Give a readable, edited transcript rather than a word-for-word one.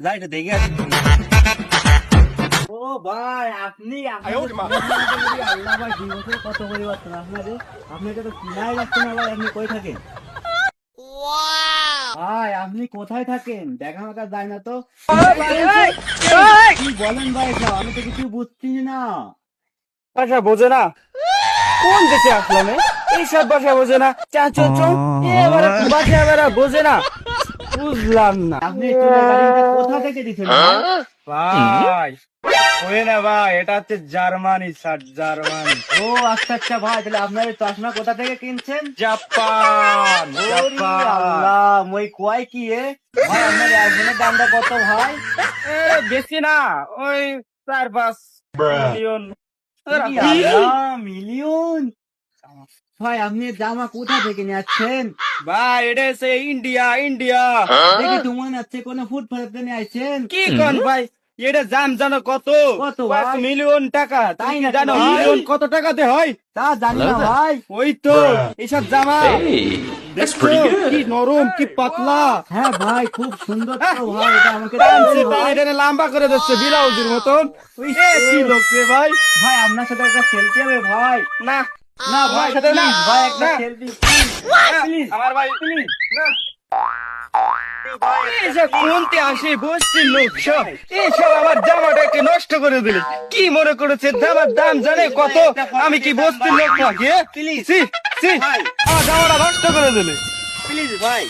যাই এটা দেখে আসি। ও ভাই আপনি আল্লাহ ভাই 2 বছর কত পরিবর্তন আপনাদের, আপনাকে তো চিনাই যাচ্ছে না ভাই, আপনি কই থাকেন ভাই? আপনি কোথায় থাকেন? দেখা মাখা যায় না তো। কি বলেন ভাই সব? আমি তো কিছু বুঝছি না। ভাষা বোঝে না? কোন দেশে আসলাম এইসব ভাষা বোঝে না? চাচো এবারে ভাষা এবারে বোঝে না, বুঝলাম না আপনি চুলের কাটিংটা কোথা থেকে দিচ্ছেন ভাই। ওই না ভাই, এটা হচ্ছে জার্মানি শার্ট, জার্মানি। ও আচ্ছা আচ্ছা ভাই, তাহলে আপনার এই চশমা কোথা থেকে কিনছেন? জাপান, ওরে জাপান। আল্লাহ, মই কয় কি ভাই আপনার আইফোনের দামটা কত ভাই? বেশি না, ওই 4-5 মিলিয়ন। ওরে আল্লাহ, মিলিয়ন! ভাই আপনি জামা কোথা থেকে নিয়েছেন? ভাই এটা হচ্ছে ইন্ডিয়া, ইন্ডিয়া। দেখি তো মনে হচ্ছে কোনো ফুটপাতে নিয়ে আইছেন। কি কোন ভাই, এটা দাম জানো কত? কত 5 ভাই? মিলিয়ন টাকা। তাই তাই নাকি জানো ভাই? মিলিয়ন কত টাকাতে হয়? তা জানি না ভাই। ওই তো এইসব জামা দেখছো কি নরম, কি পাতলা। হ্যাঁ ভাই, খুব সুন্দর তো ভাই, এটা আমাকে টানছে দিন টান, ভাই। এটা লম্বা করে দিচ্ছে ব্লাউজের মতন। এ কি লোক রে ভাই। ভাই আপনার সাথে একটা সেলফি হবে ভাই? না না ভাই, আমার সাথে না, প্লিজ ভাই একটা না। Selfie please. আমার ভাই প্লিজ না। এইসব কোনতে আসে বসছির লোক সব, এইসব আমার জামাটাকে নষ্ট করে দিলে। কি মনে করেছে জামার দাম জানে কত? আমি কি বসছির লোক নাকি? প্লিজ ছি, ছি, ভাই, আমার জামাটা নষ্ট করে দিলে। প্লিজ ভাই।